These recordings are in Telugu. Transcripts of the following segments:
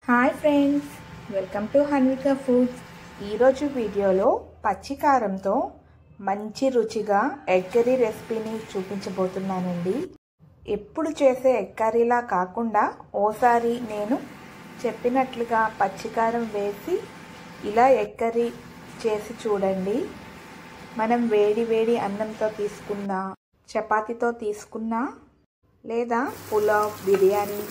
Hi friends, welcome to Hanvika foods. ఈరోజు వీడియోలో పచ్చికారంతో మంచి రుచిగా ఎగ్ కర్రీ రెసిపీని చూపించబోతున్నానండి. ఎప్పుడు చేసే ఎగ్ కర్రీలా కాకుండా ఓసారి నేను చెప్పినట్లుగా పచ్చికారం వేసి ఇలా ఎగ్ కర్రీ చేసి చూడండి. మనం వేడి వేడి అన్నంతో తీసుకున్నా, చపాతీతో తీసుకున్నా, లేదా పులావ్, బిర్యానీ,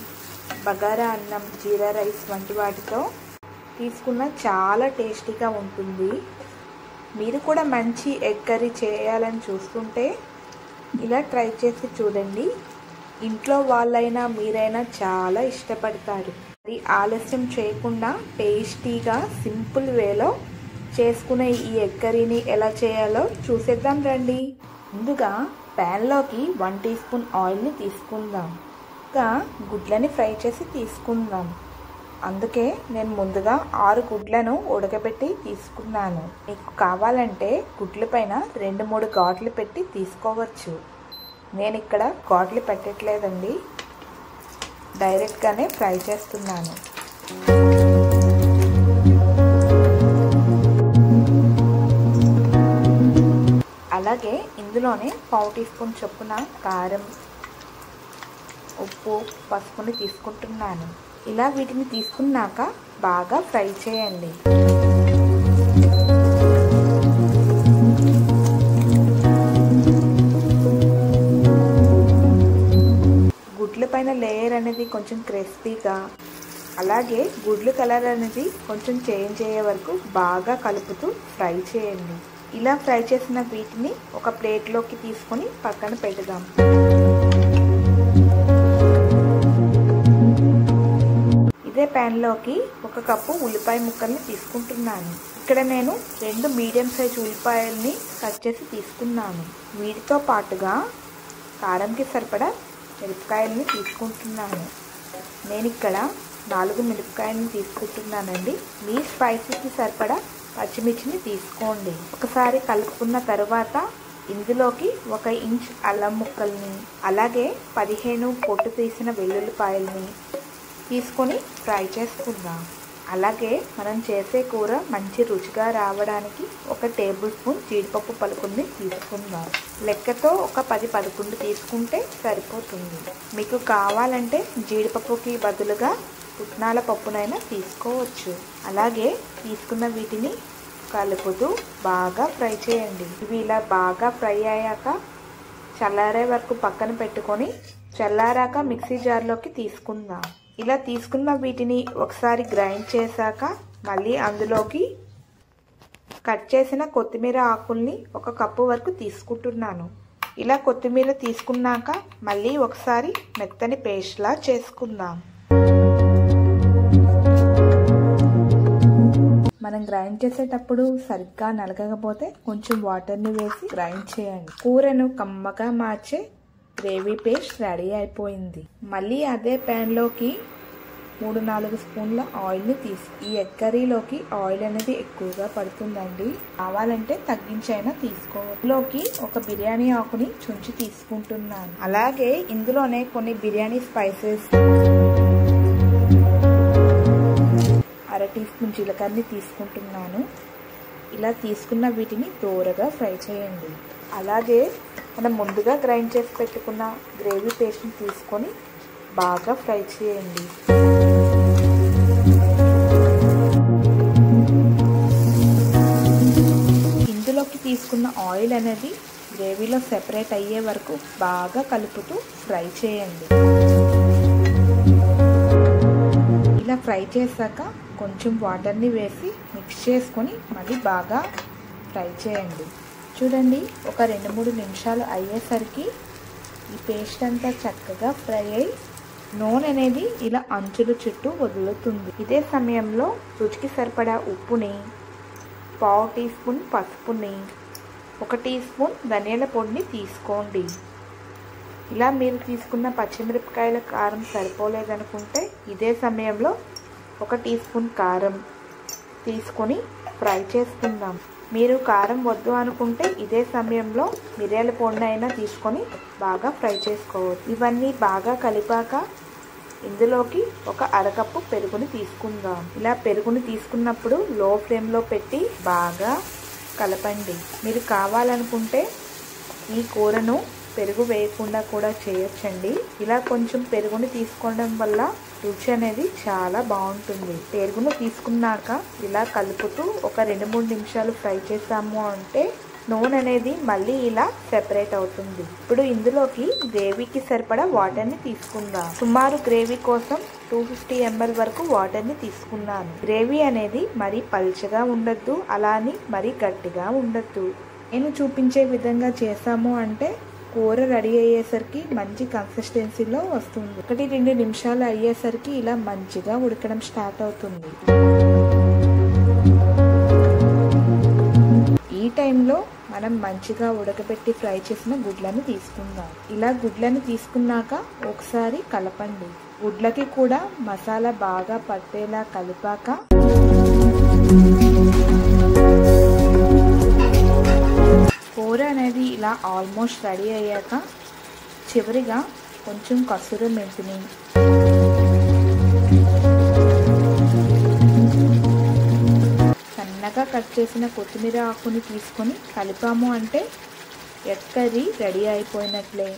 బగారా అన్నం, జీరా రైస్ వంటి వాటితో తీసుకున్న చాలా టేస్టీగా ఉంటుంది. మీరు కూడా మంచి ఎగ్ కర్రీ చేయాలని చూస్తుంటే ఇలా ట్రై చేసి చూడండి. ఇంట్లో వాళ్ళైనా మీరైనా చాలా ఇష్టపడతారు. మరి ఆలస్యం చేయకుండా టేస్టీగా సింపుల్ వేలో చేసుకునే ఈ ఎగ్ కర్రీని ఎలా చేయాలో చూసేద్దాం రండి. ముందుగా ప్యాన్లోకి 1 టీ స్పూన్ ఆయిల్ని తీసుకుందాం. ఇంకా గుడ్లని ఫ్రై చేసి తీసుకుందాం. అందుకే నేను ముందుగా 6 గుడ్లను ఉడకబెట్టి తీసుకున్నాను. మీకు కావాలంటే గుడ్ల పైన 2-3 ఘాట్లు పెట్టి తీసుకోవచ్చు. నేను ఇక్కడ ఘాట్లు పెట్టట్లేదండి, డైరెక్ట్గానే ఫ్రై చేస్తున్నాను. అలాగే ఇందులోనే 1/2 టీ స్పూన్ చొప్పున కారం, ఉప్పు, పసుపుని తీసుకుంటున్నాను. ఇలా వీటిని తీసుకున్నాక బాగా ఫ్రై చేయండి. గుడ్ల పైన లేయర్ అనేది కొంచెం క్రిస్పీగా, అలాగే గుడ్లు కలర్ అనేది కొంచెం చేంజ్ అయ్యే వరకు బాగా కలుపుతూ ఫ్రై చేయండి. ఇలా ఫ్రై చేసిన వీటిని ఒక ప్లేట్లోకి తీసుకొని పక్కన పెడదాం. ఇదే ప్యాన్లోకి 1 కప్పు ఉల్లిపాయ ముక్కల్ని తీసుకుంటున్నాను. ఇక్కడ నేను 2 మీడియం సైజ్ ఉల్లిపాయల్ని కట్ చేసి తీసుకున్నాను. వీటితో పాటుగా కారంకి సరిపడా మిరపకాయల్ని తీసుకుంటున్నాను. నేను ఇక్కడ 4 మిరపకాయలని తీసుకుంటున్నానండి. మీ స్పైసీకి సరిపడా పచ్చిమిర్చిని తీసుకోండి. ఒకసారి కలుపుకున్న తర్వాత ఇందులోకి 1 ఇంచ్ అల్లం ముక్కల్ని, అలాగే 15 పొట్టు తీసిన వెల్లుల్లిపాయల్ని తీసుకొని ఫ్రై చేసుకుందాం. అలాగే మనం చేసే కూర మంచి రుచిగా రావడానికి 1 టేబుల్ స్పూన్ జీడిపప్పు పలుకుల్ని తీసుకుందాం. లెక్కతో ఒక 10-11 తీసుకుంటే సరిపోతుంది. మీకు కావాలంటే జీడిపప్పుకి బదులుగా పుట్నాల పప్పునైనా తీసుకోవచ్చు. అలాగే తీసుకున్న వీటిని కలుపుతూ బాగా ఫ్రై చేయండి. ఇవి ఇలా బాగా ఫ్రై అయ్యాక చల్లారే వరకు పక్కన పెట్టుకొని చల్లారాక మిక్సీ జార్లోకి తీసుకుందాం. ఇలా తీసుకున్న వీటిని ఒకసారి గ్రైండ్ చేశాక మళ్ళీ అందులోకి కట్ చేసిన కొత్తిమీర ఆకుల్ని 1 కప్పు వరకు తీసుకుంటున్నాను. ఇలా కొత్తిమీర తీసుకున్నాక మళ్ళీ ఒకసారి మెత్తని పేస్ట్లా చేసుకుందాం. మనం గ్రైండ్ చేసేటప్పుడు సరిగ్గా నలగకపోతే కొంచెం వాటర్ని వేసి గ్రైండ్ చేయండి. కూరను కమ్మగా మార్చే గ్రేవీ పేస్ట్ రెడీ అయిపోయింది. మళ్ళీ అదే ప్యాన్లోకి 3-4 స్పూన్ల ఆయిల్ని ఈ ఎగ్ కర్రీలోకి ఆయిల్ అనేది ఎక్కువగా పడుతుందండి. కావాలంటే తగ్గించైనా తీసుకోవచ్చు. ఇందులోకి 1 బిర్యానీ ఆకుని చుంచి తీసుకుంటున్నాను. అలాగే ఇందులోనే కొన్ని బిర్యానీ స్పైసెస్, 1/2 టీ స్పూన్ జీలకర్రని తీసుకుంటున్నాను. ఇలా తీసుకున్న వీటిని దోరగా ఫ్రై చేయండి. అలాగే మనం ముందుగా గ్రైండ్ చేసి పెట్టుకున్న గ్రేవీ పేస్ట్ని తీసుకొని బాగా ఫ్రై చేయండి. ఇందులోకి తీసుకున్న ఆయిల్ అనేది గ్రేవీలో సెపరేట్ అయ్యే వరకు బాగా కలుపుతూ ఫ్రై చేయండి. ఇలా ఫ్రై చేశాక కొంచెం వాటర్ని వేసి మిక్స్ చేసుకొని మళ్ళీ బాగా ఫ్రై చేయండి. చూడండి, ఒక 2-3 నిమిషాలు అయ్యేసరికి ఈ పేస్ట్ అంతా చక్కగా ఫ్రై అయ్యి నూనె అనేది ఇలా అంచుల చుట్టూ వదులుతుంది. ఇదే సమయంలో రుచికి సరిపడా ఉప్పుని, 1/2 టీ స్పూన్ పసుపుని, 1 టీ స్పూన్ ధనియాల పొడిని తీసుకోండి. ఇలా మీరు తీసుకున్న పచ్చిమిరపకాయల కారం సరిపోలేదనుకుంటే ఇదే సమయంలో 1 టీ స్పూన్ కారం తీసుకొని ఫ్రై చేసుకుందాం. మీరు కారం వద్దు అనుకుంటే ఇదే సమయంలో మిరియాల పొడిని అయినా తీసుకొని బాగా ఫ్రై చేసుకోవచ్చు. ఇవన్నీ బాగా కలిపాక ఇందులోకి ఒక అరకప్పు పెరుగుని తీసుకుందాం. ఇలా పెరుగుని తీసుకున్నప్పుడు లో ఫ్లేమ్లో పెట్టి బాగా కలపండి. మీరు కావాలనుకుంటే ఈ కూరను పెరుగు వేయకుండా కూడా చేయొచ్చండి. ఇలా కొంచెం పెరుగుని తీసుకోవడం వల్ల రుచి అనేది చాలా బాగుంటుంది. పెరుగును తీసుకున్నాక ఇలా కలుపుతూ ఒక 2-3 నిమిషాలు ఫ్రై చేసాము అంటే నూనె అనేది మళ్ళీ ఇలా సెపరేట్ అవుతుంది. ఇప్పుడు ఇందులోకి గ్రేవీకి సరిపడా వాటర్ని తీసుకుందాం. సుమారు గ్రేవీ కోసం 250 ml వరకు వాటర్ని తీసుకున్నాను. గ్రేవీ అనేది మరీ పల్చగా ఉండద్దు, అలా అని మరీ గట్టిగా ఉండద్దు. నేను చూపించే విధంగా చేసాము అంటే కూర రెడీ అయ్యేసరికి మంచి కన్సిస్టెన్సీలో వస్తుంది. 1-2 నిమిషాలు అయ్యేసరికి ఇలా మంచిగా ఉడకడం స్టార్ట్ అవుతుంది. ఈ టైంలో మనం మంచిగా ఉడకబెట్టి ఫ్రై చేసిన గుడ్లను తీసుకుందాం. ఇలా గుడ్లను తీసుకున్నాక ఒకసారి కలపండి. గుడ్లకి కూడా మసాలా బాగా పట్టేలా కలిపాక కూర అనేది ఇలా ఆల్మోస్ట్ రెడీ అయ్యాక చివరిగా కొంచెం కసూరి మెంతిని, సన్నగా కట్ చేసిన కొత్తిమీర ఆకుని తీసుకొని కలిపాము అంటే ఎగ్ కర్రీ రెడీ అయిపోయినట్లే.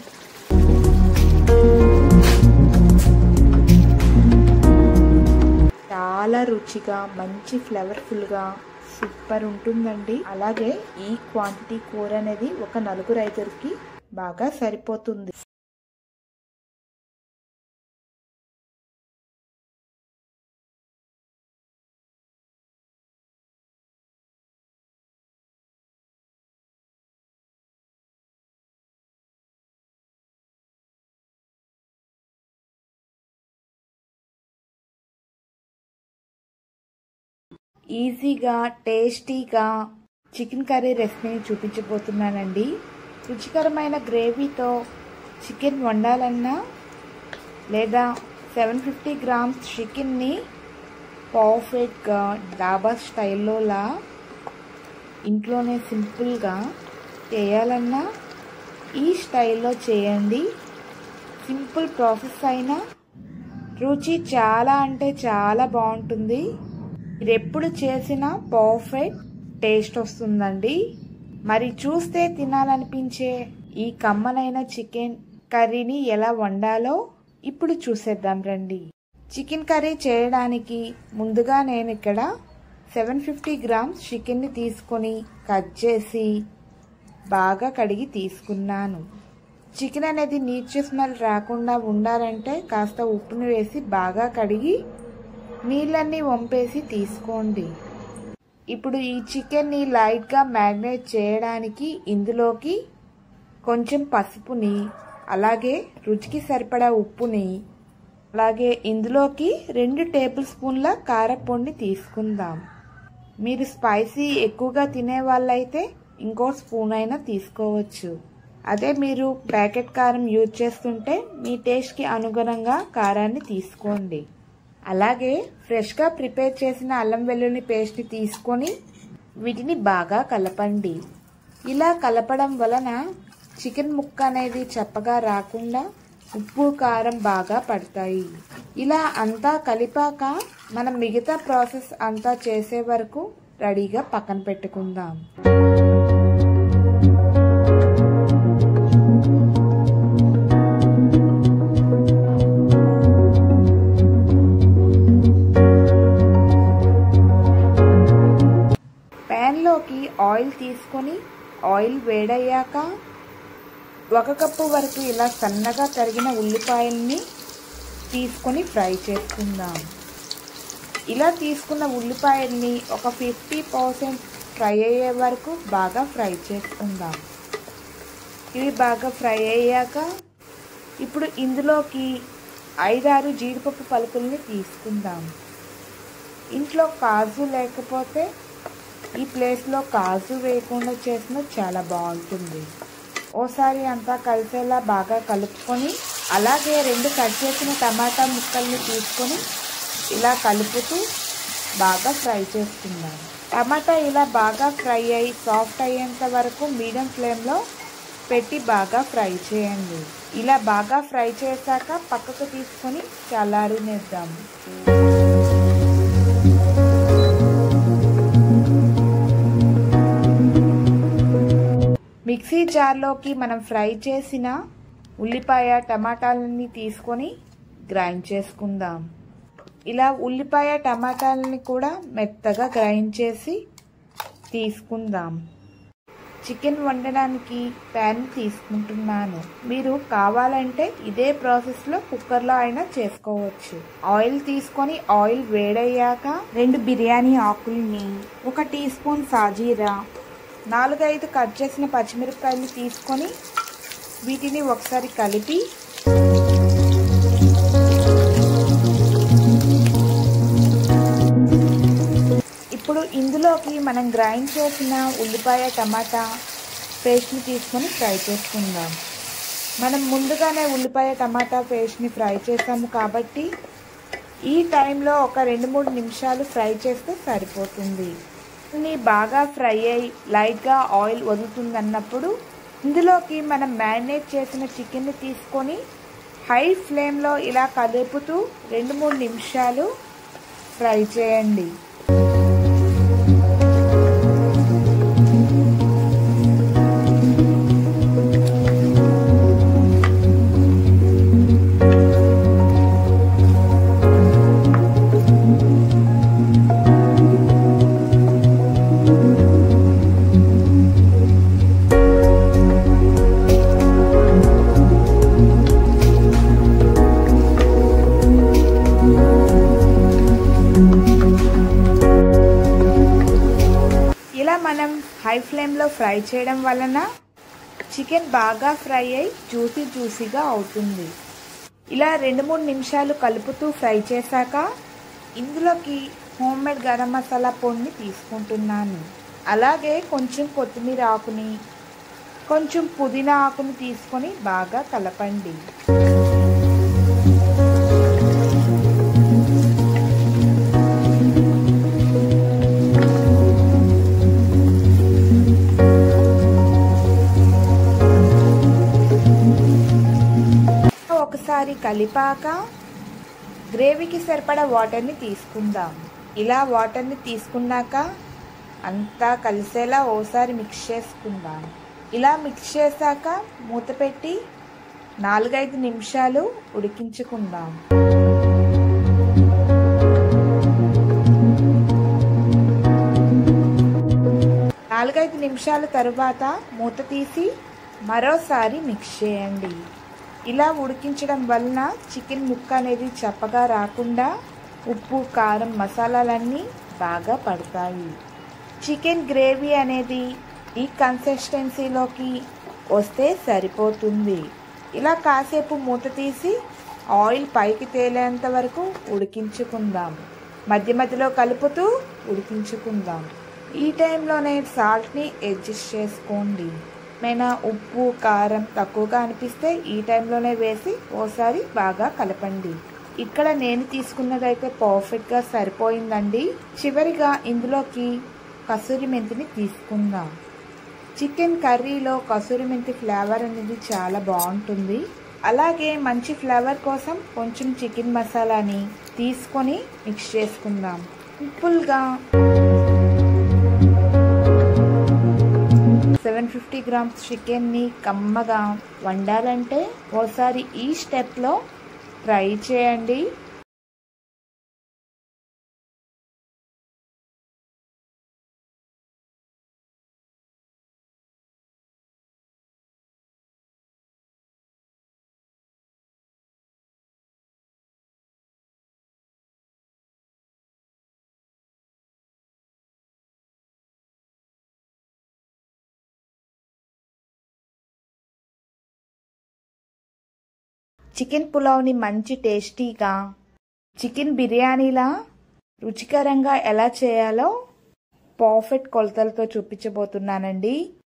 చాలా రుచిగా మంచి ఫ్లేవర్ఫుల్గా సూపర్ ఉంటుందండి. అలాగే ఈ క్వాంటిటీ కూర అనేది ఒక 4-5కి బాగా సరిపోతుంది. ఈజీగా టేస్టీగా చికెన్ కర్రీ రెసిపీని చూపించబోతున్నానండి. రుచికరమైన గ్రేవీతో చికెన్ వండాలన్నా లేదా 750 గ్రామ్స్ చికెన్ని పర్ఫెక్ట్గా డాబా స్టైల్లోలా ఇంట్లోనే సింపుల్గా చేయాలన్నా ఈ స్టైల్లో చేయండి. సింపుల్ ప్రాసెస్ అయినా రుచి చాలా అంటే చాలా బాగుంటుంది. మీరు ఎప్పుడు చేసినా పర్ఫెక్ట్ టేస్ట్ వస్తుందండి. మరి చూస్తే తినాలనిపించే ఈ కమ్మనైన చికెన్ కర్రీని ఎలా వండాలో ఇప్పుడు చూసేద్దాం రండి. చికెన్ కర్రీ చేయడానికి ముందుగా నేను ఇక్కడ 750 గ్రామ్స్ చికెన్ని తీసుకొని కట్ చేసి బాగా కడిగి తీసుకున్నాను. చికెన్ అనేది నీచు స్మెల్ రాకుండా ఉండాలంటే కాస్త ఉప్పుని వేసి బాగా కడిగి నీళ్ళన్నీ వంపేసి తీసుకోండి. ఇప్పుడు ఈ చికెన్ని లైట్గా మ్యారినేట్ చేయడానికి ఇందులోకి కొంచెం పసుపుని, అలాగే రుచికి సరిపడా ఉప్పుని, అలాగే ఇందులోకి 2 టేబుల్ స్పూన్ల కారపొడిని తీసుకుందాం. మీరు స్పైసీ ఎక్కువగా తినే వాళ్ళైతే ఇంకో స్పూన్ అయినా తీసుకోవచ్చు. అదే మీరు ప్యాకెట్ కారం యూజ్ చేస్తుంటే మీ టేస్ట్కి అనుగుణంగా కారాన్ని తీసుకోండి. అలాగే ఫ్రెష్గా ప్రిపేర్ చేసిన అల్లం వెల్లుల్లి పేస్ట్ని తీసుకొని వీటిని బాగా కలపండి. ఇలా కలపడం వలన చికెన్ ముక్క అనేది చప్పగా రాకుండా ఉప్పు కారం బాగా పడతాయి. ఇలా అంతా కలిపాక మనం మిగతా ప్రాసెస్ అంతా చేసే వరకు రెడీగా పక్కన పెట్టుకుందాం. ప్యాన్లోకి ఆయిల్ తీసుకొని ఆయిల్ వేడయ్యాక 1 కప్పు వరకు ఇలా సన్నగా తరిగిన ఉల్లిపాయల్ని తీసుకొని ఫ్రై చేసుకుందాం. ఇలా తీసుకున్న ఉల్లిపాయల్ని ఒక 50% ఫ్రై అయ్యే వరకు బాగా ఫ్రై చేసుకుందాం. ఇవి బాగా ఫ్రై అయ్యాక ఇప్పుడు ఇందులోకి 5-6 జీడిపప్పు పలుకుల్ని తీసుకుందాం. ఇంట్లో కాజు లేకపోతే ఈ ప్లేస్లో కాజు వేయకుండా చేసినా చాలా బాగుంటుంది. ఓసారి అంతా కలిసేలా బాగా కలుపుకొని అలాగే 2 కట్ చేసిన టమాటా ముక్కల్ని తీసుకొని ఇలా కలుపుతూ బాగా ఫ్రై చేసుకుందాం. టమాటా ఇలా బాగా ఫ్రై అయ్యి సాఫ్ట్ అయ్యేంత వరకు మీడియం ఫ్లేమ్లో పెట్టి బాగా ఫ్రై చేయండి. ఇలా బాగా ఫ్రై చేశాక పక్కకు తీసుకొని చల్లారనిద్దాం. మిక్సీ జార్లోకి మనం ఫ్రై చేసిన ఉల్లిపాయ టమాటాలని తీసుకొని గ్రైండ్ చేసుకుందాం. ఇలా ఉల్లిపాయ టమాటాలని కూడా మెత్తగా గ్రైండ్ చేసి తీసుకుందాం. చికెన్ వండడానికి ప్యాన్ తీసుకుంటున్నాను. మీరు కావాలంటే ఇదే ప్రాసెస్లో కుక్కర్లో అయినా చేసుకోవచ్చు. ఆయిల్ తీసుకొని ఆయిల్ వేడయ్యాక 2 బిర్యానీ ఆకుల్ని, 1 టీ స్పూన్ సాజీరా, 4-5 కట్ చేసిన పచ్చిమిరపకాయలు తీసుకొని వీటిని ఒకసారి కలిపి ఇప్పుడు ఇందులోకి మనం గ్రైండ్ చేసిన ఉల్లిపాయ టమాటా పేస్ట్ని తీసుకొని ఫ్రై చేసుకుందాం. మనం ముందుగానే ఉల్లిపాయ టమాటా పేస్ట్ని ఫ్రై చేసాము కాబట్టి ఈ టైంలో ఒక 2-3 నిమిషాలు ఫ్రై చేస్తే సరిపోతుంది. ఇన్ని బాగా ఫ్రై అయ్యి లైట్గా ఆయిల్ వదులుతుందన్నప్పుడు ఇందులోకి మనం మ్యారినేట్ చేసిన చికెన్ని తీసుకొని హై ఫ్లేమ్లో ఇలా కలుపుతూ 2-3 నిమిషాలు ఫ్రై చేయండి. ఇలా మనం హై ఫ్లేమ్లో ఫ్రై చేయడం వలన చికెన్ బాగా ఫ్రై అయి జ్యూసీగా అవుతుంది. ఇలా 2-3 నిమిషాలు కలుపుతూ ఫ్రై చేశాక ఇందులోకి హోమ్మేడ్ గరం మసాలా పొడిని తీసుకుంటున్నాను. అలాగే కొంచెం కొత్తిమీర ఆకుని, కొంచెం పుదీనా ఆకుని తీసుకొని బాగా కలపండి. ఒకసారి కలిపాక గ్రేవీకి సరిపడా వాటర్ని తీసుకుందాం. ఇలా వాటర్ని తీసుకున్నాక అంతా కలిసేలా ఓసారి మిక్స్ చేసుకుందాం. ఇలా మిక్స్ చేశాక మూత పెట్టి 4-5 నిమిషాలు ఉడికించుకుందాం. 4-5 నిమిషాల తరువాత మూత తీసి మరోసారి మిక్స్ చేయండి. ఇలా ఉడికించడం వలన చికెన్ ముక్క అనేది చప్పగా రాకుండా ఉప్పు, కారం, మసాలాలన్నీ బాగా పడతాయి. చికెన్ గ్రేవీ అనేది ఈ కన్సిస్టెన్సీలోకి వస్తే సరిపోతుంది. ఇలా కాసేపు మూత తీసి ఆయిల్ పైకి తేలేంత వరకు ఉడికించుకుందాం. మధ్య మధ్యలో కలుపుతూ ఉడికించుకుందాం. ఈ టైంలోనే సాల్ట్ని అడ్జస్ట్ చేసుకోండి. ఏమైనా ఉప్పు, కారం తక్కువగా అనిపిస్తే ఈ టైంలోనే వేసి ఓసారి బాగా కలపండి. ఇక్కడ నేను తీసుకున్నదైతే పర్ఫెక్ట్గా సరిపోయిందండి. చివరిగా ఇందులోకి కసూరి మెంతిని తీసుకుందాం. చికెన్ కర్రీలో కసూరి మెంతి ఫ్లేవర్ అనేది చాలా బాగుంటుంది. అలాగే మంచి ఫ్లేవర్ కోసం కొంచెం చికెన్ మసాలాని తీసుకొని మిక్స్ చేసుకుందాం. సింపుల్గా 750 గ్రామ్స్ చికెన్ని కమ్మగా వండాలంటే ఓసారి ఈ స్టెప్లో ట్రై చేయండి. చికెన్ పులావ్ని మంచి టేస్టీగా, చికెన్ బిర్యానీలా రుచికరంగా ఎలా చేయాలో పర్ఫెక్ట్ కొలతలతో చూపించబోతున్నానండి.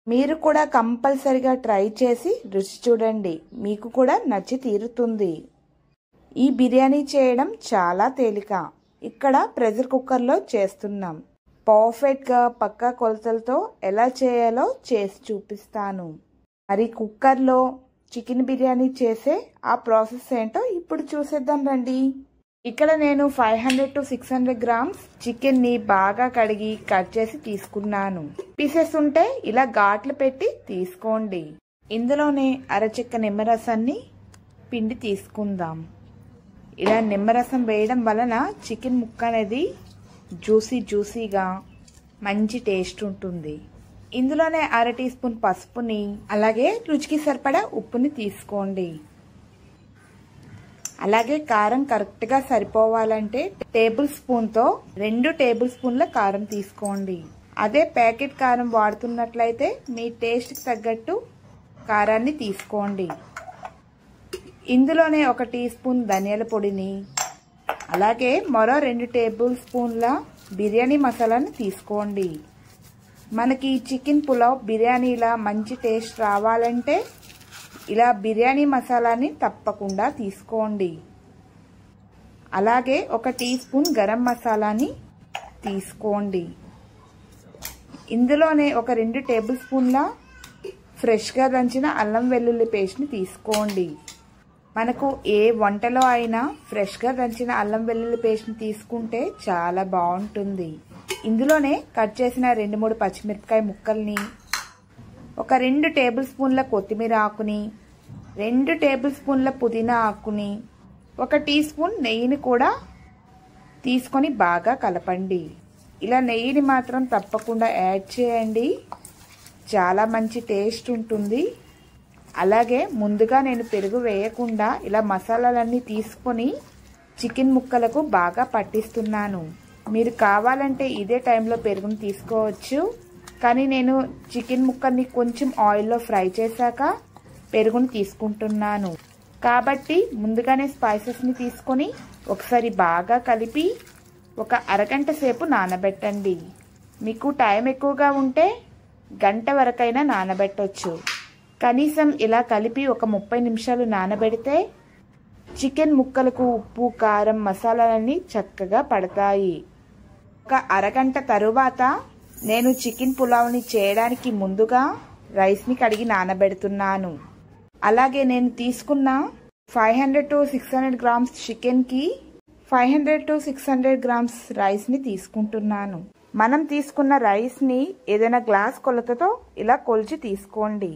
మీరు కూడా కంపల్సరిగా ట్రై చేసి రుచి చూడండి. మీకు కూడా నచ్చి తీరుతుంది. ఈ బిర్యానీ చేయడం చాలా తేలిక. ఇక్కడ ప్రెషర్ కుక్కర్లో చేస్తున్నాం. పర్ఫెక్ట్గా పక్కా కొలతలతో ఎలా చేయాలో చేసి చూపిస్తాను. మరి కుక్కర్లో చికెన్ బిర్యానీ చేసే ఆ ప్రాసెస్ ఏంటో ఇప్పుడు చూసేద్దాం రండి. ఇక్కడ నేను 500 to 600 grams చికెన్ ని బాగా కడిగి కట్ చేసి తీసుకున్నాను. పీసెస్ ఉంటే ఇలా ఘాట్లు పెట్టి తీసుకోండి. ఇందులోనే అరచెక్క నిమ్మరసాన్ని పిండి తీసుకుందాం. ఇలా నిమ్మరసం వేయడం వలన చికెన్ ముక్క అనేది జ్యూసీగా మంచి టేస్ట్ ఉంటుంది. ఇందులోనే 1/2 teaspoon పసుపుని అలాగే రుచికి సరిపడా ఉప్పుని తీసుకోండి. అలాగే కారం కరెక్ట్ గా సరిపోవాలంటే టేబుల్ స్పూన్ తో 2 టేబుల్ స్పూన్ల కారం తీసుకోండి. అదే ప్యాకెట్ కారం వాడుతున్నట్లయితే మీ టేస్ట్ కి తగ్గట్టు కారాన్ని తీసుకోండి. ఇందులోనే 1 teaspoon ధనియాల పొడిని అలాగే మరో 2 టేబుల్ స్పూన్ల బిర్యానీ మసాలాను తీసుకోండి. మనకి చికెన్ పులావ్ బిర్యానీలా మంచి టేస్ట్ రావాలంటే ఇలా బిర్యానీ మసాలాని తప్పకుండా తీసుకోండి. అలాగే 1 teaspoon గరం మసాలాని తీసుకోండి. ఇందులోనే 2 టేబుల్ స్పూన్ల ఫ్రెష్గా దంచిన అల్లం వెల్లుల్లి పేస్ట్ని తీసుకోండి. మనకు ఏ వంటలో అయినా ఫ్రెష్గా దంచిన అల్లం వెల్లుల్లి పేస్ట్ని తీసుకుంటే చాలా బాగుంటుంది. ఇందులోనే కట్ చేసిన 2-3 పచ్చిమిరపకాయ ముక్కల్ని 2 టేబుల్ స్పూన్ల కొత్తిమీర ఆకుని 2 టేబుల్ స్పూన్ల పుదీనా ఆకుని 1 teaspoon నెయ్యిని కూడా తీసుకొని బాగా కలపండి. ఇలా నెయ్యిని మాత్రం తప్పకుండా యాడ్ చేయండి, చాలా మంచి టేస్ట్ ఉంటుంది. అలాగే ముందుగా నేను పెరుగు వేయకుండా ఇలా మసాలాలన్నీ తీసుకొని చికెన్ ముక్కలకు బాగా పట్టిస్తున్నాను. మీరు కావాలంటే ఇదే టైంలో పెరుగును తీసుకోవచ్చు, కానీ నేను చికెన్ ముక్కల్ని కొంచెం ఆయిల్లో ఫ్రై చేశాక పెరుగును తీసుకుంటున్నాను. కాబట్టి ముందుగానే స్పైసెస్ని తీసుకొని ఒకసారి బాగా కలిపి 1 అరగంట సేపు నానబెట్టండి. మీకు టైం ఎక్కువగా ఉంటే గంట వరకైనా నానబెట్టవచ్చు. కనీసం ఇలా కలిపి 30 నిమిషాలు నానబెడితే చికెన్ ముక్కలకు ఉప్పు కారం మసాలాలన్నీ చక్కగా పడతాయి. 1 అరగంట తరువాత నేను చికెన్ పులావ్ని చేయడానికి ముందుగా రైస్ని కడిగి నానబెడుతున్నాను. అలాగే నేను తీసుకున్న 500 to 600 grams చికెన్కి 500 to 600 grams రైస్ని తీసుకుంటున్నాను. మనం తీసుకున్న రైస్ని ఏదైనా గ్లాస్ కొలతతో ఇలా కొలిచి తీసుకోండి.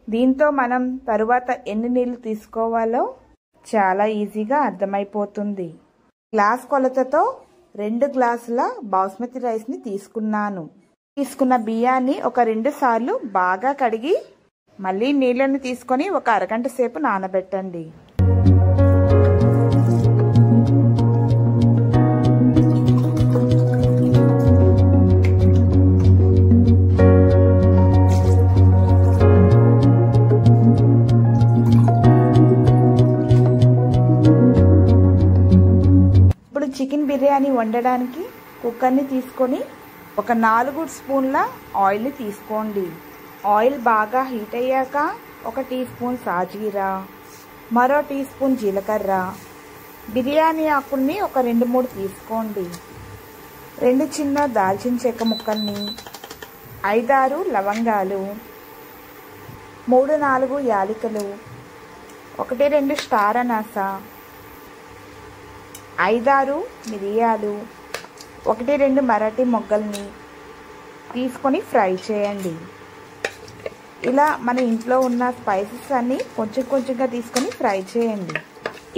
దీంతో మనం తరువాత ఎన్ని నీళ్లు తీసుకోవాలో చాలా ఈజీగా అర్థమైపోతుంది. గ్లాస్ కొలతతో 2 గ్లాసుల బాస్మతి రైస్ని తీసుకున్నాను. తీసుకున్న బియ్యాన్ని 2 సార్లు బాగా కడిగి మళ్ళీ నీళ్ళని తీసుకొని 1 అరగంట సేపు నానబెట్టండి. ఇప్పుడు చికెన్ బిర్యానీ వండడానికి కుక్కర్ని తీసుకొని 4 స్పూన్ల ఆయిల్ని తీసుకోండి. ఆయిల్ బాగా హీట్ అయ్యాక 1 teaspoon సాజీరా, మరో teaspoon జీలకర్ర, బిర్యానీ ఆకుల్ని 2-3 తీసుకోండి. 2 చిన్న దాల్చిన చెక్క ముక్కల్ని, 5-6 లవంగాలు, 3-4 యాలకులు, 1-2 స్టార్ అనాస, 5-6 మిరియాలు, 1-2 మరాఠీ మొగ్గల్ని తీసుకొని ఫ్రై చేయండి. ఇలా మన ఇంట్లో ఉన్న స్పైసెస్ అన్నీ కొంచెంగా తీసుకొని ఫ్రై చేయండి.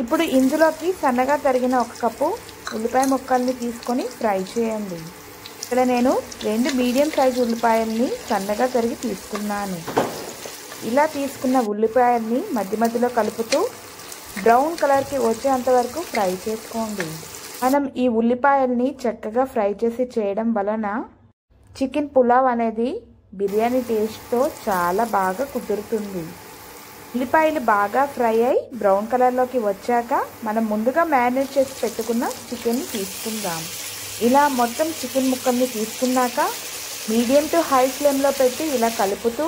ఇప్పుడు ఇందులోకి సన్నగా తరిగిన 1 కప్పు ఉల్లిపాయ ముక్కల్ని తీసుకొని ఫ్రై చేయండి. ఇక్కడ నేను 2 మీడియం సైజు ఉల్లిపాయల్ని సన్నగా తరిగి తీసుకున్నాను. ఇలా తీసుకున్న ఉల్లిపాయల్ని మధ్యలో కలుపుతూ బ్రౌన్ కలర్కి వచ్చేంత వరకు ఫ్రై చేసుకోండి. మనం ఈ ఉల్లిపాయల్ని చక్కగా ఫ్రై చేసి చేయడం వలన చికెన్ పులావ్ అనేది బిర్యానీ టేస్ట్తో చాలా బాగా కుదురుతుంది. ఉల్లిపాయలు బాగా ఫ్రై అయి బ్రౌన్ కలర్లోకి వచ్చాక మనం ముందుగా మ్యారినేట్ చేసి పెట్టుకున్న చికెన్ని తీసుకుందాం. ఇలా మొత్తం చికెన్ ముక్కల్ని తీసుకున్నాక మీడియం టు హై ఫ్లేమ్లో పెట్టి ఇలా కలుపుతూ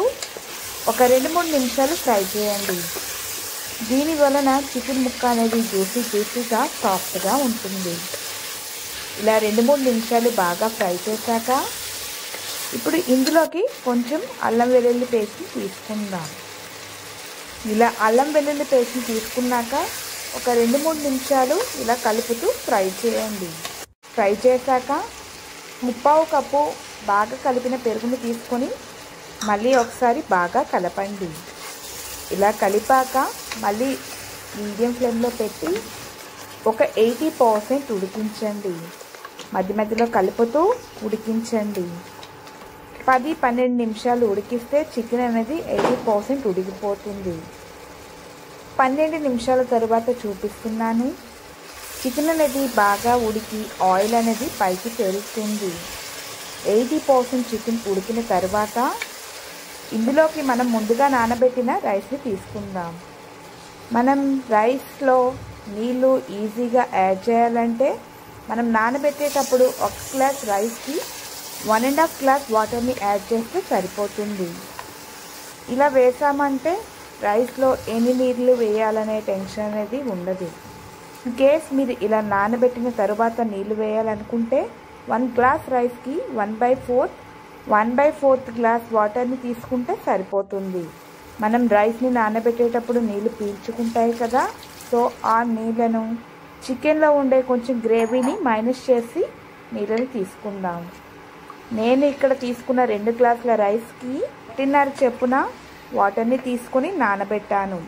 2-3 నిమిషాలు ఫ్రై చేయండి. దీని వలన చికెన్ ముక్క అనేది జ్యూసీగా సాఫ్ట్గా ఉంటుంది. ఇలా 2-3 నిమిషాలు బాగా ఫ్రై చేశాక ఇప్పుడు ఇందులోకి కొంచెం అల్లం వెల్లుల్లి పేస్ట్ తీసుకుందాం. ఇలా అల్లం వెల్లుల్లి పేస్ట్ని తీసుకున్నాక ఒక 2-3 నిమిషాలు ఇలా కలుపుతూ ఫ్రై చేయండి. ఫ్రై చేశాక 1/4 కప్పు బాగా కలిపిన పెరుగుని తీసుకొని మళ్ళీ ఒకసారి బాగా కలపండి. ఇలా కలిపాక మళ్ళీ మీడియం ఫ్లేమ్లో పెట్టి ఒక 80% ఉడికించండి. మధ్య మధ్యలో కలుపుతూ ఉడికించండి. 10-12 నిమిషాలు ఉడికిస్తే చికెన్ అనేది 80% ఉడికిపోతుంది. 12 నిమిషాల తరువాత చూపిస్తున్నాను. చికెన్ అనేది బాగా ఉడికి ఆయిల్ అనేది పైకి తేలుతుంది. 80% చికెన్ ఉడికిన తర్వాత ఇందులోకి మనం ముందుగా నానబెట్టిన రైస్ని తీసుకుందాం. మనం రైస్లో నీళ్ళు ఈజీగా యాడ్ చేయాలంటే మనం నానబెట్టేటప్పుడు 1 గ్లాస్ రైస్కి 1.5 గ్లాస్ వాటర్ని యాడ్ చేస్తే సరిపోతుంది. ఇలా వేసామంటే రైస్లో ఎన్ని నీళ్ళు వేయాలనే టెన్షన్ అనేది ఉండదు. కేస్ మీరు ఇలా నానబెట్టిన తర్వాత నీళ్ళు వేయాలనుకుంటే 1 గ్లాస్ రైస్కి 1/4 గ్లాస్ వాటర్ని తీసుకుంటే సరిపోతుంది. మనం రైస్ని నానబెట్టేటప్పుడు నీళ్ళు పీల్చుకుంటాయి కదా, సో ఆ నీళ్ళను చికెన్లో ఉండే కొంచెం గ్రేవీని మైనస్ చేసి నీళ్ళని తీసుకుందాం. నేను ఇక్కడ తీసుకున్న 2 గ్లాసుల రైస్కి 1.5 చెప్పున వాటర్ని తీసుకొని నానబెట్టాను.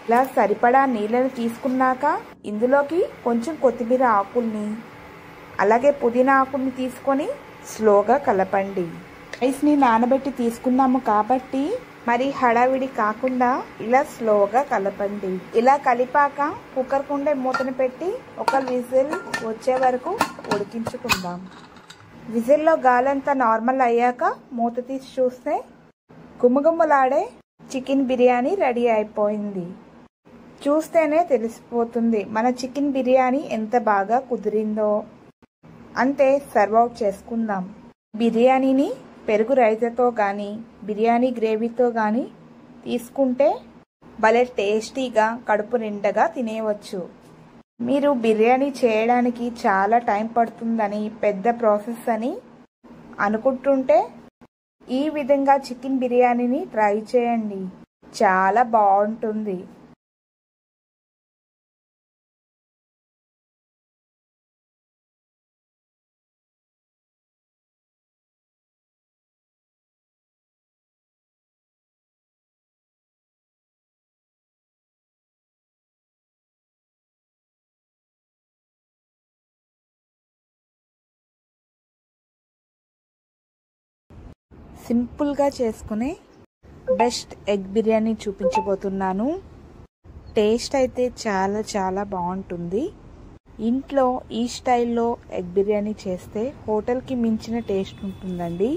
ఇలా సరిపడా నీళ్ళని తీసుకున్నాక ఇందులోకి కొంచెం కొత్తిమీర ఆకుల్ని అలాగే పుదీనా ఆకుల్ని తీసుకొని స్లోగా కలపండి. రైస్ని నానబెట్టి తీసుకున్నాము కాబట్టి మరి హడావిడి కాకుండా ఇలా స్లోగా కలపండి. ఇలా కలిపాక కుక్కర్ కుండే మూతను పెట్టి ఒక విజిల్ వచ్చే వరకు ఉడికించుకుందాం. విజిల్లో గాలంతా నార్మల్ అయ్యాక మూత తీసి చూస్తే గుమ్మగుమ్మలాడే చికెన్ బిర్యానీ రెడీ అయిపోయింది. చూస్తేనే తెలిసిపోతుంది మన చికెన్ బిర్యానీ ఎంత బాగా కుదిరిందో. అంతే, సర్వ్ అవుట్ చేసుకుందాం. బిర్యానీని పెరుగు రైతాతో కానీ బిర్యానీ గ్రేవీతో కానీ తీసుకుంటే భలే టేస్టీగా కడుపు నిండగా తినేయవచ్చు. మీరు బిర్యానీ చేయడానికి చాలా టైం పడుతుందని పెద్ద ప్రాసెస్ అని అనుకుంటుంటే ఈ విధంగా చికెన్ బిర్యానీని ట్రై చేయండి, చాలా బాగుంటుంది. సింపుల్గా చేసుకునే బెస్ట్ ఎగ్ బిర్యానీ చూపించబోతున్నాను. టేస్ట్ అయితే చాలా చాలా బాగుంటుంది. ఇంట్లో ఈ స్టైల్లో ఎగ్ బిర్యానీ చేస్తే హోటల్కి మించిన టేస్ట్ ఉంటుందండి.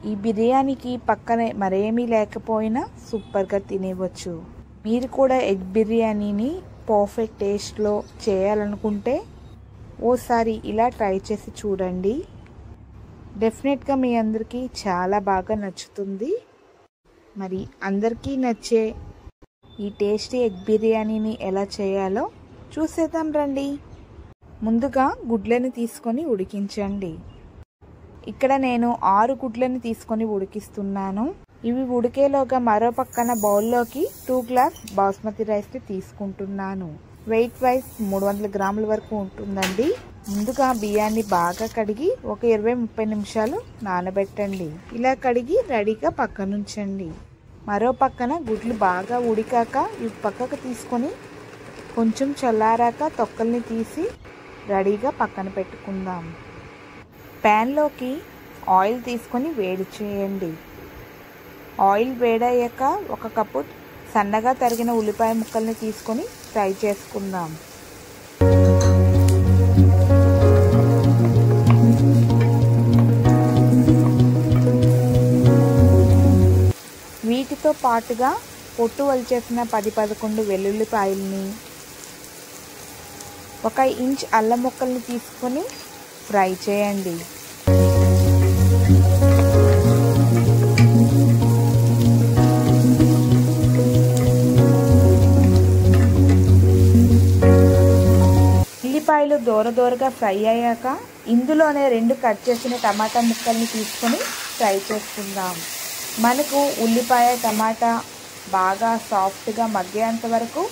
ఈ బిర్యానీకి పక్కనే మరేమీ లేకపోయినా సూపర్గా తినేవచ్చు. మీరు కూడా ఎగ్ బిర్యానీని పర్ఫెక్ట్ టేస్ట్లో చేయాలనుకుంటే ఓసారి ఇలా ట్రై చేసి చూడండి. డెఫినెట్గా మీ అందరికీ చాలా బాగా నచ్చుతుంది. మరి అందరికీ నచ్చే ఈ టేస్టీ ఎగ్ బిర్యానీని ఎలా చేయాలో చూసేద్దాం రండి. ముందుగా గుడ్లను తీసుకొని ఉడికించండి. ఇక్కడ నేను 6 గుడ్లను తీసుకొని ఉడికిస్తున్నాను. ఇవి ఉడికేలోగా మరో పక్కన బౌల్లోకి 2 గ్లాస్ బాస్మతి రైస్ని తీసుకుంటున్నాను. వెయిట్ వైజ్ 300 గ్రాముల వరకు ఉంటుందండి. ముందుగా బియ్యాన్ని బాగా కడిగి ఒక 20-30 నిమిషాలు నానబెట్టండి. ఇలా కడిగి రెడీగా పక్కనుంచండి. మరో పక్కన గుడ్లు బాగా ఉడికాక ఇవి పక్కకు తీసుకొని కొంచెం చల్లారాక తొక్కల్ని తీసి రెడీగా పక్కన పెట్టుకుందాం. ప్యాన్లోకి ఆయిల్ తీసుకొని వేడి చేయండి. ఆయిల్ వేడయ్యాక 1 కప్పు సన్నగా తరిగిన ఉల్లిపాయ ముక్కల్ని తీసుకొని ఫ్రై చేసుకుందాం. వీటితో పాటుగా పొట్టు వలిచేసిన 10-11 వెల్లుల్లిపాయల్ని 1 ఇంచ్ అల్లం ముక్కల్ని తీసుకొని ఫ్రై చేయండి. ఉల్లిపాయలు దోరగా ఫ్రై అయ్యాక ఇందులోనే 2 కట్ చేసిన టమాటా ముక్కల్ని తీసుకొని ఫ్రై చేసుకుందాం. మనకు ఉల్లిపాయ టమాటా బాగా సాఫ్ట్గా మగ్గేంత వరకు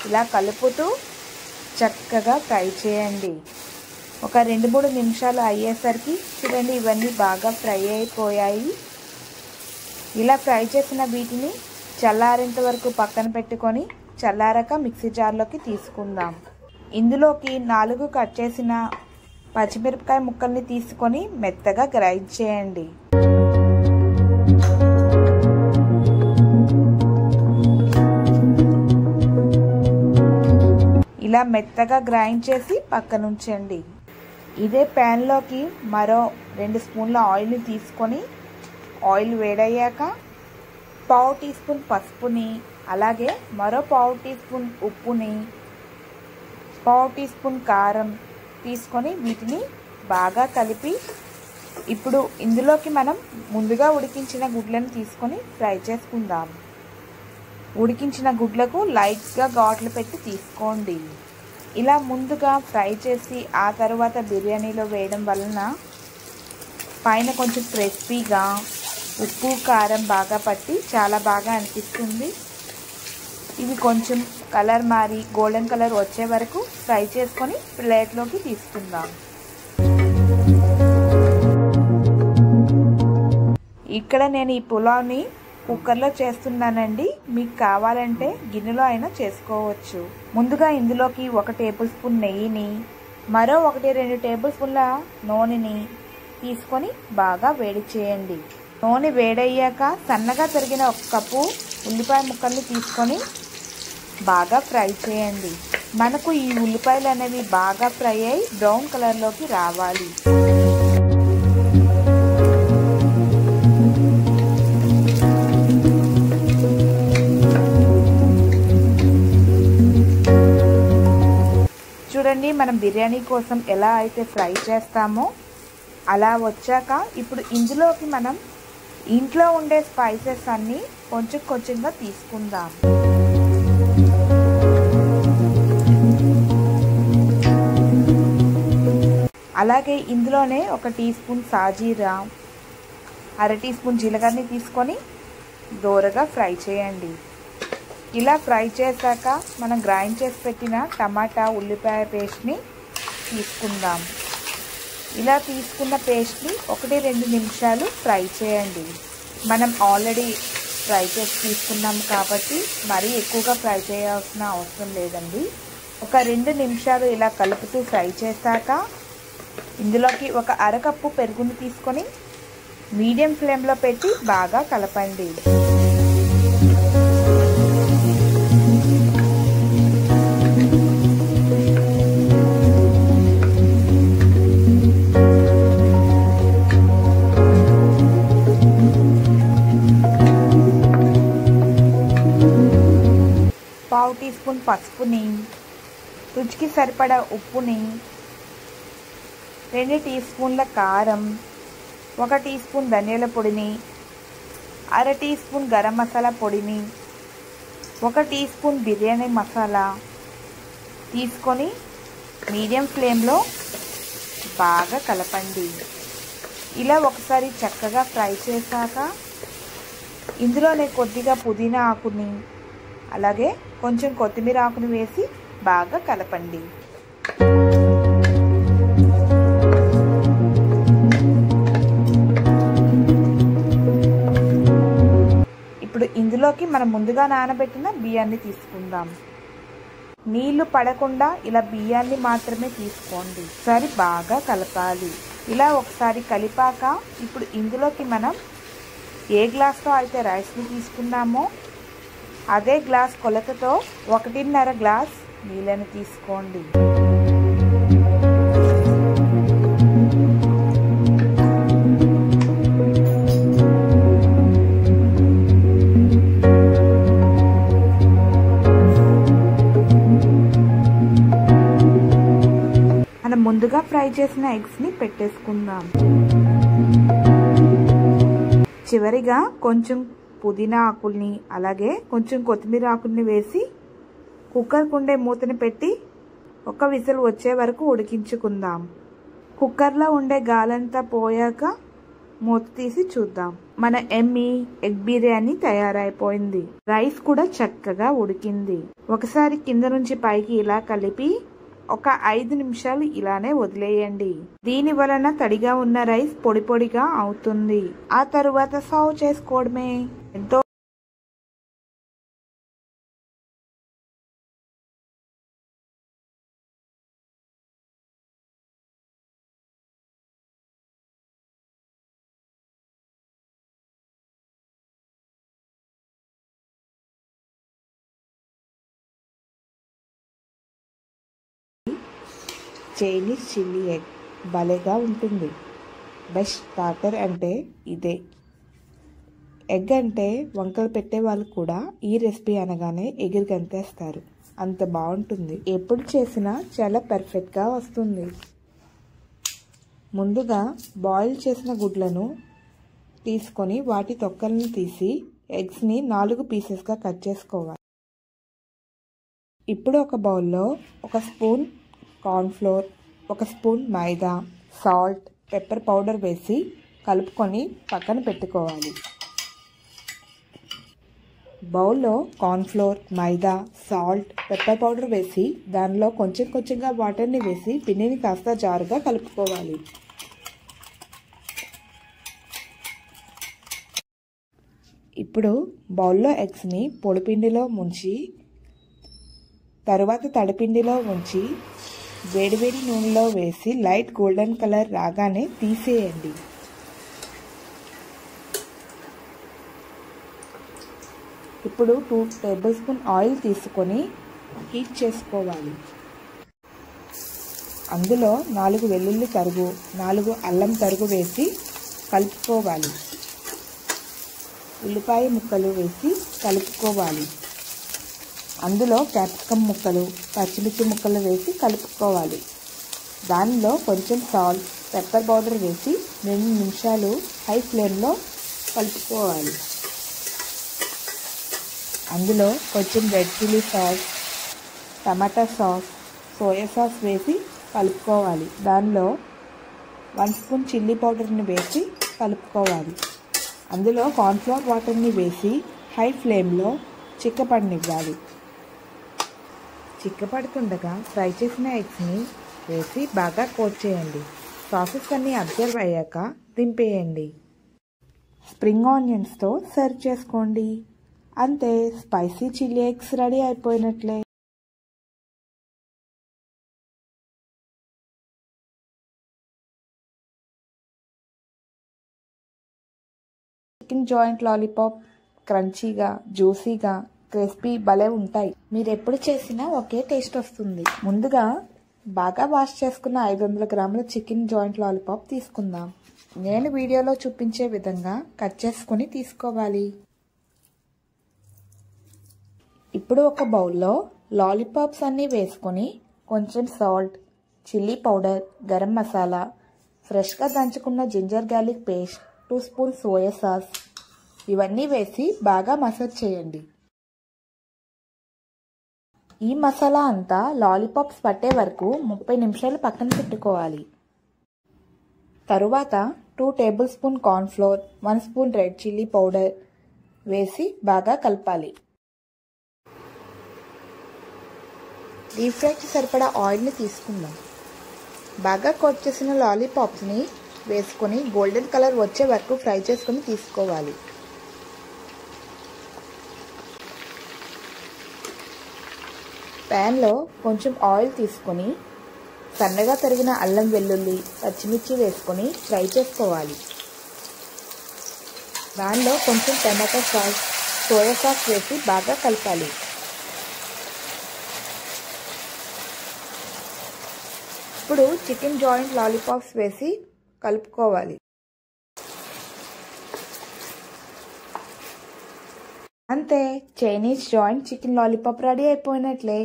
ఇలా కలుపుతూ చక్కగా ఫ్రై చేయండి. ఒక 2-3 నిమిషాలు అయ్యేసరికి చూడండి ఇవన్నీ బాగా ఫ్రై అయిపోయాయి. ఇలా ఫ్రై చేసిన వీటిని చల్లారేంత వరకు పక్కన పెట్టుకొని చల్లారాక మిక్సీ జార్లోకి తీసుకుందాం. ఇందులోకి 4 కట్ చేసిన పచ్చిమిరపకాయ ముక్కల్ని తీసుకొని మెత్తగా గ్రైండ్ చేయండి. ఇలా మెత్తగా గ్రైండ్ చేసి పక్కన ఉంచండి. ఇదే ప్యాన్లోకి మరో 2 స్పూన్ల ఆయిల్ని తీసుకొని ఆయిల్ వేడయ్యాక 1/2 టీ స్పూన్ పసుపుని, అలాగే మరో 1/2 టీ స్పూన్ ఉప్పుని, 1/2 టీ స్పూన్ కారం తీసుకొని వీటిని బాగా కలిపి ఇప్పుడు ఇందులోకి మనం ముందుగా ఉడికించిన గుడ్లను తీసుకొని ఫ్రై చేసుకుందాం. ఉడికించిన గుడ్లకు లైట్గా ఘాట్లు పెట్టి తీసుకోండి. ఇలా ముందుగా ఫ్రై చేసి ఆ తర్వాత బిర్యానీలో వేయడం వలన పైన కొంచెం క్రిస్పీగా ఉప్పు కారం బాగా పట్టి చాలా బాగా అనిపిస్తుంది. ఇవి కొంచెం కలర్ మారి గోల్డెన్ కలర్ వచ్చే వరకు ఫ్రై చేసుకొని ప్లేట్లోకి తీసుకుందాం. ఇక్కడ నేను ఈ పులావ్ని కుక్కర్లో చేస్తున్నానండి. మీకు కావాలంటే గిన్నెలో అయినా చేసుకోవచ్చు. ముందుగా ఇందులోకి 1 టేబుల్ స్పూన్ నెయ్యిని, మరో 1-2 టేబుల్ స్పూన్ల నూనెని తీసుకొని బాగా వేడి చేయండి. నూనె వేడయ్యాక సన్నగా తరిగిన 1 కప్పు ఉల్లిపాయ ముక్కల్ని తీసుకొని బాగా ఫ్రై చేయండి. మనకు ఈ ఉల్లిపాయలు అనేవి బాగా ఫ్రై అయి బ్రౌన్ కలర్లోకి రావాలి. చూడండి మనం బిర్యానీ కోసం ఎలా అయితే ఫ్రై చేస్తామో అలా వచ్చాక ఇప్పుడు ఇందులోకి మనం ఇంట్లో ఉండే స్పైసెస్ అన్నీ కొంచెం కొంచెంగా తీసుకుందాం. అలాగే ఇందులోనే 1 టీ స్పూన్ సాజీరా, 1/2 టీ స్పూన్ జీలకర్రని తీసుకొని దోరగా ఫ్రై చేయండి. ఇలా ఫ్రై చేశాక మనం గ్రైండ్ చేసి పెట్టిన టమాటా ఉల్లిపాయ పేస్ట్ని తీసుకుందాం. ఇలా తీసుకున్న పేస్ట్ని 1-2 నిమిషాలు ఫ్రై చేయండి. మనం ఆల్రెడీ ఫ్రై చేసి తీసుకున్నాం కాబట్టి మరీ ఎక్కువగా ఫ్రై చేయాల్సిన అవసరం లేదండి. ఒక 2 నిమిషాలు ఇలా కలుపుతూ ఫ్రై చేశాక ఇందులోకి 1/2 కప్పు పెరుగుని తీసుకొని మీడియం ఫ్లేమ్లో పెట్టి బాగా కలపండి. పావు టీ స్పూన్ పసుపుని, రుచికి సరిపడా ఉప్పుని, 2 టీ స్పూన్ల కారం, 1 టీ స్పూన్ ధనియాల పొడిని, 1/2 టీ స్పూన్ గరం మసాలా పొడిని, 1 టీ స్పూన్ బిర్యానీ మసాలా తీసుకొని మీడియం ఫ్లేమ్లో బాగా కలపండి. ఇలా ఒకసారి చక్కగా ఫ్రై చేశాక ఇందులోనే కొద్దిగా పుదీనా ఆకుని అలాగే కొంచెం కొత్తిమీర ఆకుని వేసి బాగా కలపండి. ఇప్పుడు ఇందులోకి మనం ముందుగా నానబెట్టిన బియ్యాన్ని తీసుకుందాం. నీళ్లు పడకుండా ఇలా బియ్యాన్ని మాత్రమే తీసుకోండి. ఒకసారి బాగా కలపాలి. ఇలా ఒకసారి కలిపాక ఇప్పుడు ఇందులోకి మనం ఏ గ్లాస్తో అయితే రైస్ని తీసుకున్నామో అదే గ్లాస్ కొలతతో 1.5 గ్లాస్ నీళ్ళని తీసుకోండి. మనం ముందుగా ఫ్రై చేసిన ఎగ్స్ని పెట్టేసుకుందాం. చివరిగా కొంచెం పుదీనా ఆకుల్ని అలాగే కొంచెం కొత్తిమీర ఆకుల్ని వేసి కుక్కర్ కుండే మూతని పెట్టి 1 విజిల్ వచ్చే వరకు ఉడికించుకుందాం. కుక్కర్లో ఉండే గాలంతా పోయాక మూత తీసి చూద్దాం. మన ఎమ్మీ ఎగ్ బిర్యానీ తయారైపోయింది. రైస్ కూడా చక్కగా ఉడికింది. ఒకసారి కింద నుంచి పైకి ఇలా కలిపి ఒక 5 నిమిషాలు ఇలానే వదిలేయండి. దీని వలన తడిగా ఉన్న రైస్ పొడి పొడిగా అవుతుంది. ఆ తరువాత సర్వ్ చేసుకోవడమే. ఎంతో చైనీస్ చిల్లీ ఎగ్ భలేగా ఉంటుంది. బెస్ట్ స్టార్టర్ అంటే ఇదే. ఎగ్ అంటే వంకలు పెట్టే వాళ్ళు కూడా ఈ రెసిపీ అనగానే ఎగిరి గంతేస్తారు. అంత బాగుంటుంది. ఎప్పుడు చేసినా చాలా పర్ఫెక్ట్గా వస్తుంది. ముందుగా బాయిల్ చేసిన గుడ్లను తీసుకొని వాటి తొక్కలను తీసి ఎగ్స్ని 4 పీసెస్గా కట్ చేసుకోవాలి. ఇప్పుడు ఒక బౌల్లో 1 స్పూన్ కార్న్ఫ్లోర్, 1 స్పూన్ మైదా, సాల్ట్, పెప్పర్ పౌడర్ వేసి కలుపుకొని పక్కన పెట్టుకోవాలి. బౌల్లో కార్న్ఫ్లోర్, మైదా, సాల్ట్, పెప్పర్ పౌడర్ వేసి దానిలో కొంచెం కొంచెంగా వాటర్ని వేసి పిండిని కాస్త జారుగా కలుపుకోవాలి. ఇప్పుడు బౌల్లో ఎగ్స్ని పొడిపిండిలో ముంచి తరువాత తడిపిండిలో ఉంచి వేడివేడి నూనెలో వేసి లైట్ గోల్డెన్ కలర్ రాగానే తీసేయండి. ఇప్పుడు 2 టేబుల్ స్పూన్ ఆయిల్ తీసుకొని హీట్ చేసుకోవాలి. అందులో 4 వెల్లుల్లి తరుగు, 4 అల్లం తరుగు వేసి కలుపుకోవాలి. ఉల్లిపాయ ముక్కలు వేసి కలుపుకోవాలి. అందులో క్యాప్సికమ్ ముక్కలు, పచ్చిమిర్చి ముక్కలు వేసి కలుపుకోవాలి. దానిలో కొంచెం సాల్ట్, పెప్పర్ పౌడర్ వేసి 2 నిమిషాలు హై ఫ్లేమ్లో కలుపుకోవాలి. అందులో కొంచెం రెడ్ చిల్లీ సాస్, టమాటా సాస్, సోయా సాస్ వేసి కలుపుకోవాలి. దానిలో 1 స్పూన్ చిల్లీ పౌడర్ని వేసి కలుపుకోవాలి. అందులో కార్న్ఫ్లోర్ వాటర్ని వేసి హై ఫ్లేమ్లో చిక్కపడనివ్వాలి. చిక్కపడుతుండగా ఫ్రై చేసిన ఎగ్స్ని వేసి బాగా కోట్ చేయండి. సాసెస్ అన్నీ అబ్జర్వ్ అయ్యాక దింపేయండి. స్ప్రింగ్ ఆనియన్స్తో సర్వ్ చేసుకోండి. అంతే, స్పైసీ చిల్లీ ఎగ్స్ రెడీ అయిపోయినట్లే. చికెన్ జాయింట్ లాలీపాప్ క్రంచీగా, జ్యూసీగా, క్రిస్పీ భలే ఉంటాయి. మీరు ఎప్పుడు చేసినా ఒకే టేస్ట్ వస్తుంది. ముందుగా బాగా వాష్ చేసుకున్న 500 గ్రాముల చికెన్ జాయింట్ లాలీపాప్ తీసుకుందాం. నేను వీడియోలో చూపించే విధంగా కట్ చేసుకుని తీసుకోవాలి. ఇప్పుడు ఒక బౌల్లో లాలీపాప్స్ అన్నీ వేసుకొని కొంచెం salt, chilli powder, garam masala, ఫ్రెష్గా దంచుకున్న ginger garlic paste, 2 spoon soya sauce ఇవన్నీ వేసి బాగా మసాజ్ చేయండి. ఈ మసాలా అంతా లాలీపాప్స్ పట్టే వరకు 30 నిమిషాలు పక్కన పెట్టుకోవాలి. తరువాత 2 table spoon cornflour, 1 spoon red chilli powder వేసి బాగా కలపాలి. డీప్ ఫ్రైకి సరిపడా ఆయిల్ని తీసుకుందాం. బాగా కోట్ చేసిన లాలీపాప్స్ని వేసుకొని గోల్డెన్ కలర్ వచ్చే వరకు ఫ్రై చేసుకొని తీసుకోవాలి. ప్యాన్లో కొంచెం ఆయిల్ తీసుకొని సన్నగా తరిగిన అల్లం వెల్లుల్లి, పచ్చిమిర్చి వేసుకొని ఫ్రై చేసుకోవాలి. దానిలో కొంచెం టమాటా సాస్, సోయా సాస్ వేసి బాగా కలపాలి. ఇప్పుడు చికెన్ జాయింట్ లాలీపాప్స్ వేసి కలుపుకోవాలి. అంతే, Chinese joint chicken lollipop ready అయిపోయినట్లే.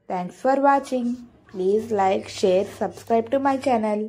Thanks for watching. Please like, share, subscribe to my channel.